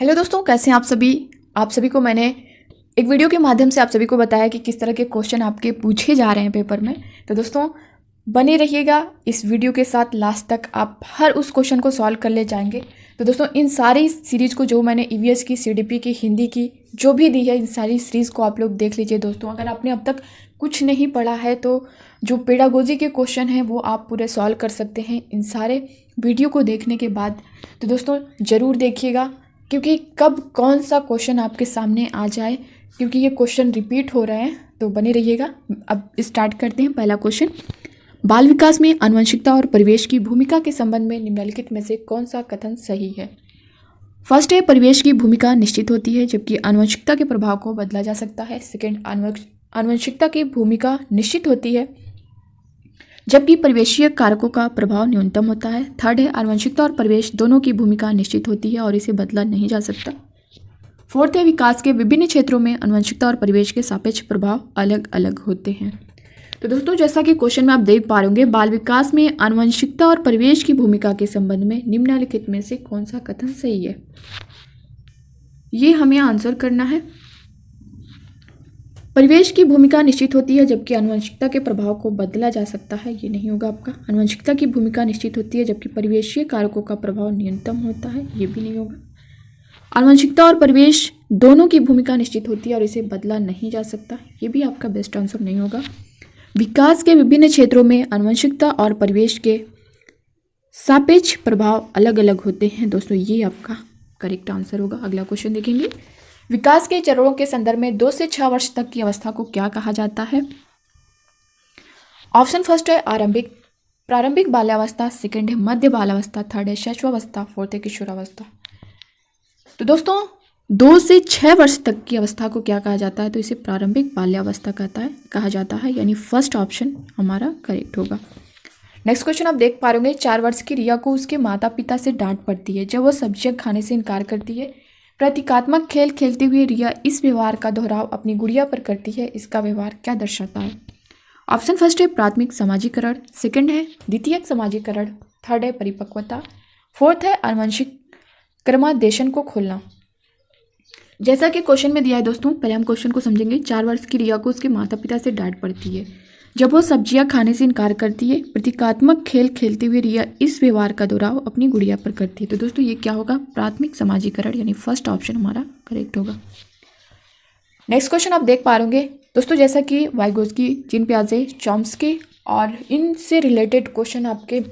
Hello दोस्तों, कैसे हैं आप सभी को मैंने एक वीडियो के माध्यम से आप सभी को बताया कि किस तरह के क्वेश्चन आपके पूछे जा रहे हैं पेपर में। तो दोस्तों बने रहिएगा इस वीडियो के साथ, लास्ट तक आप हर उस क्वेश्चन को सॉल्व कर ले जाएंगे। तो दोस्तों इन सारी सीरीज़ को जो मैंने ईवीएस की, सीडीपी की, हिंदी की जो भी दी है, इन सारी सीरीज़ को आप लोग देख लीजिए। दोस्तों अगर आपने अब तक कुछ नहीं पढ़ा है तो जो पेडागोजी के क्वेश्चन हैं वो आप पूरे सॉल्व कर सकते हैं इन सारे वीडियो को देखने के बाद। तो दोस्तों ज़रूर देखिएगा, क्योंकि कब कौन सा क्वेश्चन आपके सामने आ जाए, क्योंकि ये क्वेश्चन रिपीट हो रहे हैं। तो बने रहिएगा। अब स्टार्ट करते हैं। पहला क्वेश्चन, बाल विकास में आनुवंशिकता और परिवेश की भूमिका के संबंध में निम्नलिखित में से कौन सा कथन सही है। फर्स्ट है, परिवेश की भूमिका निश्चित होती है जबकि आनुवंशिकता के प्रभाव को बदला जा सकता है। सेकेंड, आनुवंशिकता की भूमिका निश्चित होती है जबकि परिवेशीय कारकों का प्रभाव न्यूनतम होता है। थर्ड है, आनुवंशिकता और परिवेश दोनों की भूमिका निश्चित होती है और इसे बदला नहीं जा सकता। फोर्थ है, विकास के विभिन्न क्षेत्रों में आनुवंशिकता और परिवेश के सापेक्ष प्रभाव अलग अलग होते हैं। तो दोस्तों जैसा कि क्वेश्चन में आप देख पा रहे होंगे, बाल विकास में आनुवंशिकता और परिवेश की भूमिका के संबंध में निम्नलिखित में से कौन सा कथन सही है, ये हमें आंसर करना है। परिवेश की भूमिका निश्चित होती है जबकि आनुवंशिकता के प्रभाव को बदला जा सकता है, ये नहीं होगा आपका। आनुवंशिकता की भूमिका निश्चित होती है जबकि परिवेशीय कारकों का प्रभाव न्यूनतम होता है, ये भी नहीं होगा। आनुवंशिकता और परिवेश दोनों की भूमिका निश्चित होती है और इसे बदला नहीं जा सकता, ये भी आपका बेस्ट आंसर नहीं होगा। विकास के विभिन्न क्षेत्रों में आनुवंशिकता और परिवेश के सापेक्ष प्रभाव अलग अलग होते हैं। दोस्तों ये आपका करेक्ट आंसर होगा। अगला क्वेश्चन देखेंगे, विकास के चरणों के संदर्भ में 2 से 6 वर्ष तक की अवस्था को क्या कहा जाता है। ऑप्शन फर्स्ट है प्रारंभिक बाल्यावस्था, सेकंड है मध्य बाल्यावस्था, थर्ड है शैशवावस्था, फोर्थ है किशोरावस्था। तो दोस्तों 2 से 6 वर्ष तक की अवस्था को क्या कहा जाता है, तो इसे प्रारंभिक बाल्यावस्था कहा जाता है, यानी फर्स्ट ऑप्शन हमारा करेक्ट होगा। नेक्स्ट क्वेश्चन आप देख पा रहे होंगे, 4 वर्ष की रिया को उसके माता पिता से डांट पड़ती है जब वह सब्जियां खाने से इनकार करती है। प्रतीकात्मक खेल खेलते हुए रिया इस व्यवहार का दोहराव अपनी गुड़िया पर करती है, इसका व्यवहार क्या दर्शाता है। ऑप्शन फर्स्ट है प्राथमिक समाजीकरण, सेकंड है द्वितीयक समाजीकरण, थर्ड है परिपक्वता, फोर्थ है आनुवंशिक क्रमादेशन को खोलना। जैसा कि क्वेश्चन में दिया है दोस्तों, पहले हम क्वेश्चन को समझेंगे। 4 वर्ष की रिया को उसके माता पिता से डांट पड़ती है जब वो सब्जियां खाने से इनकार करती है। प्रतीकात्मक खेल खेलते हुए रिया इस व्यवहार का दोहराव अपनी गुड़िया पर करती है। तो दोस्तों ये क्या होगा, प्राथमिक समाजीकरण, यानी फर्स्ट ऑप्शन हमारा करेक्ट होगा। नेक्स्ट क्वेश्चन आप देख पा रहे होंगे दोस्तों, जैसा कि वाइगोत्स्की, जीन पियाजे, चॉम्स्की और इनसे रिलेटेड क्वेश्चन आपके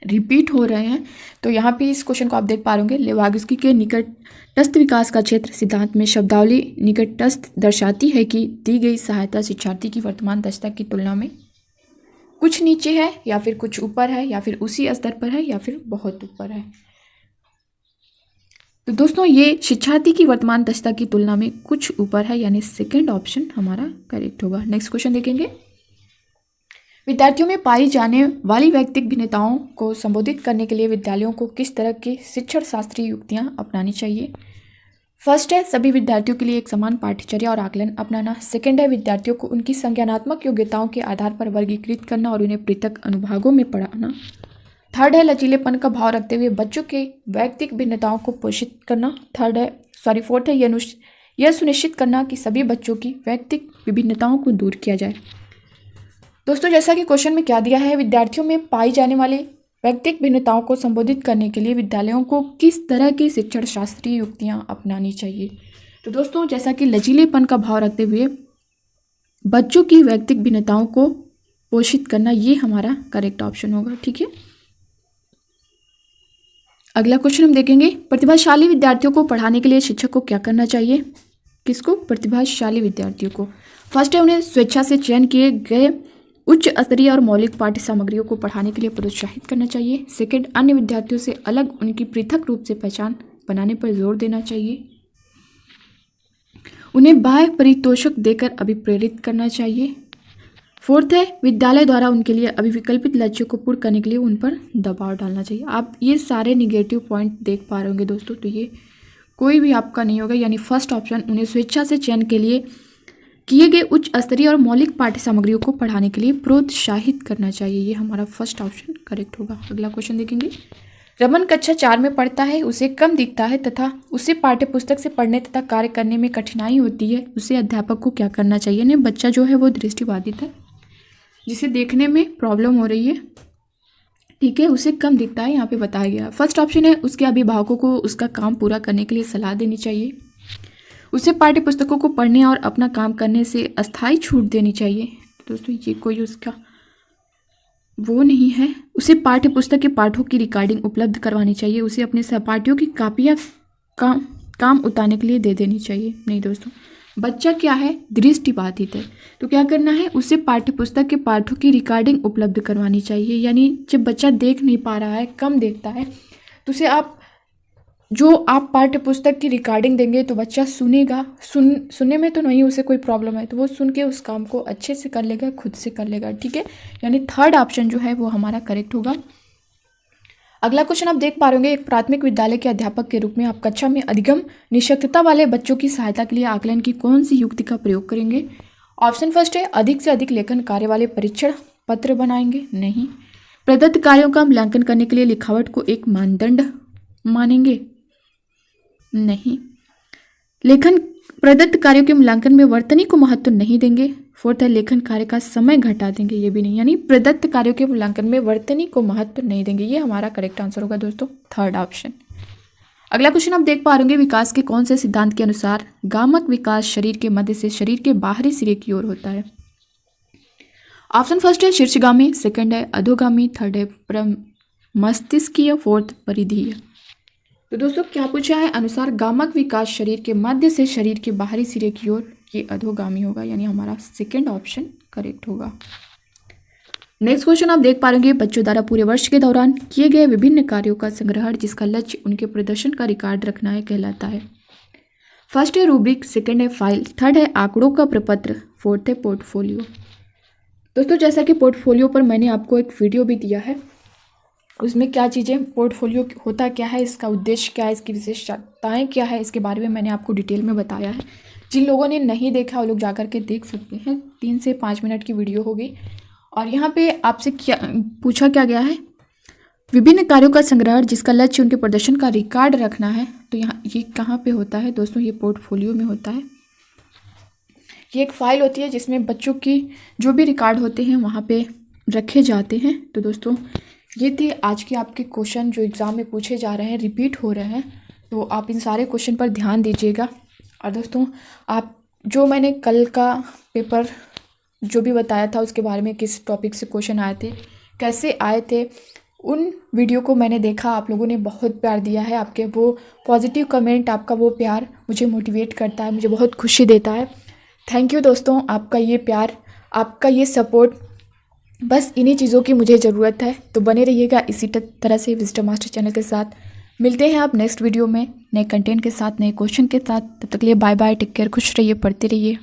रिपीट हो रहे हैं। तो यहाँ पे इस क्वेश्चन को आप देख पा रहे होंगे, लेवाग्स्की के निकटस्थ विकास का क्षेत्र सिद्धांत में शब्दावली निकटस्थ दर्शाती है कि दी गई सहायता शिक्षार्थी की वर्तमान दक्षता की तुलना में कुछ नीचे है, या फिर कुछ ऊपर है, या फिर उसी स्तर पर है, या फिर बहुत ऊपर है। तो दोस्तों ये शिक्षार्थी की वर्तमान दक्षता की तुलना में कुछ ऊपर है, यानी सेकेंड ऑप्शन हमारा करेक्ट होगा। नेक्स्ट क्वेश्चन देखेंगे, विद्यार्थियों में पाई जाने वाली व्यक्तिगत भिन्नताओं को संबोधित करने के लिए विद्यालयों को किस तरह की शिक्षण शास्त्रीय युक्तियां अपनानी चाहिए। फर्स्ट है सभी विद्यार्थियों के लिए एक समान पाठ्यचर्या और आकलन अपनाना, सेकंड है विद्यार्थियों को उनकी संज्ञानात्मक योग्यताओं के आधार पर वर्गीकृत करना और उन्हें पृथक अनुभागों में पढ़ाना, थर्ड है लचीलेपन का भाव रखते हुए बच्चों के व्यक्तिगत भिन्नताओं को पोषित करना, फोर्थ है यह सुनिश्चित करना कि सभी बच्चों की व्यक्तिगत विभिन्नताओं को दूर किया जाए। दोस्तों जैसा कि क्वेश्चन में क्या दिया है, विद्यार्थियों में पाई जाने वाली व्यक्तिगत भिन्नताओं को संबोधित करने के लिए विद्यालयों को किस तरह की शिक्षण शास्त्रीय युक्तियां अपनानी चाहिए। तो दोस्तों जैसा कि लचीलेपन का भाव रखते हुए बच्चों की व्यक्तिगत भिन्नताओं को पोषित करना, ये हमारा करेक्ट ऑप्शन होगा। ठीक है, अगला क्वेश्चन हम देखेंगे, प्रतिभाशाली विद्यार्थियों को पढ़ाने के लिए शिक्षक को क्या करना चाहिए। किसको, प्रतिभाशाली विद्यार्थियों को। फर्स्ट है उन्हें स्वेच्छा से चयन किए गए उच्च स्तरीय और मौलिक पाठ्य सामग्रियों को पढ़ाने के लिए प्रोत्साहित करना चाहिए। सेकंड, अन्य विद्यार्थियों से अलग उनकी पृथक रूप से पहचान बनाने पर जोर देना चाहिए। उन्हें बाह्य परितोषक देकर अभिप्रेरित करना चाहिए। फोर्थ है विद्यालय द्वारा उनके लिए अभिविकल्पित लक्ष्यों को पूर्ण करने के लिए उन पर दबाव डालना चाहिए। आप ये सारे निगेटिव पॉइंट देख पा रहे होंगे दोस्तों, तो ये कोई भी आपका नहीं होगा, यानी फर्स्ट ऑप्शन उन्हें स्वेच्छा से चयन के लिए किए गए उच्च स्तरीय और मौलिक पाठ्य सामग्रियों को पढ़ाने के लिए प्रोत्साहित करना चाहिए, ये हमारा फर्स्ट ऑप्शन करेक्ट होगा। अगला क्वेश्चन देखेंगे, रमन कक्षा 4 में पढ़ता है, उसे कम दिखता है तथा उसे पाठ्य पुस्तक से पढ़ने तथा कार्य करने में कठिनाई होती है, उसे अध्यापक को क्या करना चाहिए। यानी बच्चा जो है वो दृष्टिबाधित है, जिसे देखने में प्रॉब्लम हो रही है, ठीक है, उसे कम दिखता है, यहाँ पे बताया गया। फर्स्ट ऑप्शन है उसके अभिभावकों को उसका काम पूरा करने के लिए सलाह देनी चाहिए, उसे पाठ्य पुस्तकों को पढ़ने और अपना काम करने से अस्थायी छूट देनी चाहिए। दोस्तों ये कोई उसका वो नहीं है। उसे पाठ्य पुस्तक के पाठों की रिकॉर्डिंग उपलब्ध करवानी चाहिए, उसे अपने सहपाठियों की कापियाँ काम उतारने के लिए दे देनी चाहिए। नहीं दोस्तों, बच्चा क्या है, दृष्टिबाधित है, तो क्या करना है, उसे पाठ्य पुस्तक के पाठों की रिकॉर्डिंग उपलब्ध करवानी चाहिए। यानी जब बच्चा देख नहीं पा रहा है, कम देखता है, तो उसे आप पाठ्य पुस्तक की रिकॉर्डिंग देंगे तो बच्चा सुनेगा, सुनने में तो नहीं उसे कोई प्रॉब्लम है, तो वो सुन के उस काम को अच्छे से कर लेगा, खुद से कर लेगा, ठीक है। यानी थर्ड ऑप्शन जो है वो हमारा करेक्ट होगा। अगला क्वेश्चन आप देख पा रहे होंगे, एक प्राथमिक विद्यालय के अध्यापक के रूप में आप कक्षा में अधिगम निशक्तता वाले बच्चों की सहायता के लिए आकलन की कौन सी युक्ति का प्रयोग करेंगे। ऑप्शन फर्स्ट है अधिक से अधिक लेखन कार्य वाले परीक्षण पत्र बनाएंगे, नहीं। प्रदत्त कार्यों का मूल्यांकन करने के लिए लिखावट को एक मानदंड मानेंगे, नहीं। लेखन प्रदत्त कार्यों के मूल्यांकन में वर्तनी को महत्व नहीं देंगे। फोर्थ है लेखन कार्य का समय घटा देंगे, ये भी नहीं। यानी प्रदत्त कार्यों के मूल्यांकन में वर्तनी को महत्व नहीं देंगे, ये हमारा करेक्ट आंसर होगा दोस्तों, थर्ड ऑप्शन। अगला क्वेश्चन आप देख पा रहे विकास के कौन से सिद्धांत के अनुसार गामक विकास शरीर के मध्य से शरीर के बाहरी सिरे की ओर होता है। ऑप्शन फर्स्ट है शीर्षगामी, सेकंड है अधोगामी, थर्ड है मस्तिष्कीय, फोर्थ परिधीय। तो दोस्तों क्या पूछा है, अनुसार गामक विकास शरीर के मध्य से शरीर के बाहरी सिरे की ओर, ये अधोगामी होगा, यानी हमारा सेकंड ऑप्शन करेक्ट होगा। नेक्स्ट क्वेश्चन आप देख पा रहे हैं, बच्चों द्वारा पूरे वर्ष के दौरान किए गए विभिन्न कार्यों का संग्रहण जिसका लक्ष्य उनके प्रदर्शन का रिकॉर्ड रखना है कहलाता है। फर्स्ट है रूब्रिक, सेकंड है फाइल, थर्ड है आंकड़ों का प्रपत्र, फोर्थ है पोर्टफोलियो। दोस्तों जैसा कि पोर्टफोलियो पर मैंने आपको एक वीडियो भी दिया है, उसमें क्या चीज़ें, पोर्टफोलियो होता क्या है, इसका उद्देश्य क्या है, इसकी विशेषताएं क्या है, इसके बारे में मैंने आपको डिटेल में बताया है। जिन लोगों ने नहीं देखा वो लोग जा कर के देख सकते हैं, 3 से 5 मिनट की वीडियो होगी। और यहाँ पे आपसे क्या पूछा क्या गया है, विभिन्न कार्यों का संग्रहण जिसका लक्ष्य उनके प्रदर्शन का रिकॉर्ड रखना है। तो यहाँ ये कहाँ पे होता है दोस्तों, ये पोर्टफोलियो में होता है। ये एक फाइल होती है जिसमें बच्चों की जो भी रिकॉर्ड होते हैं वहाँ पे रखे जाते हैं। तो दोस्तों ये थे आज के आपके क्वेश्चन जो एग्ज़ाम में पूछे जा रहे हैं, रिपीट हो रहे हैं, तो आप इन सारे क्वेश्चन पर ध्यान दीजिएगा। और दोस्तों आप जो मैंने कल का पेपर जो भी बताया था उसके बारे में, किस टॉपिक से क्वेश्चन आए थे, कैसे आए थे, उन वीडियो को मैंने देखा, आप लोगों ने बहुत प्यार दिया है। आपके वो पॉजिटिव कमेंट, आपका वो प्यार मुझे मोटिवेट करता है, मुझे बहुत खुशी देता है। थैंक यू दोस्तों, आपका ये प्यार, आपका ये सपोर्ट, बस इन्हीं चीज़ों की मुझे ज़रूरत है। तो बने रहिएगा इसी तरह से विजडम मास्टर चैनल के साथ। मिलते हैं आप नेक्स्ट वीडियो में नए कंटेंट के साथ, नए क्वेश्चन के साथ। तब तक के लिए बाय बाय, टेक केयर, खुश रहिए, पढ़ते रहिए।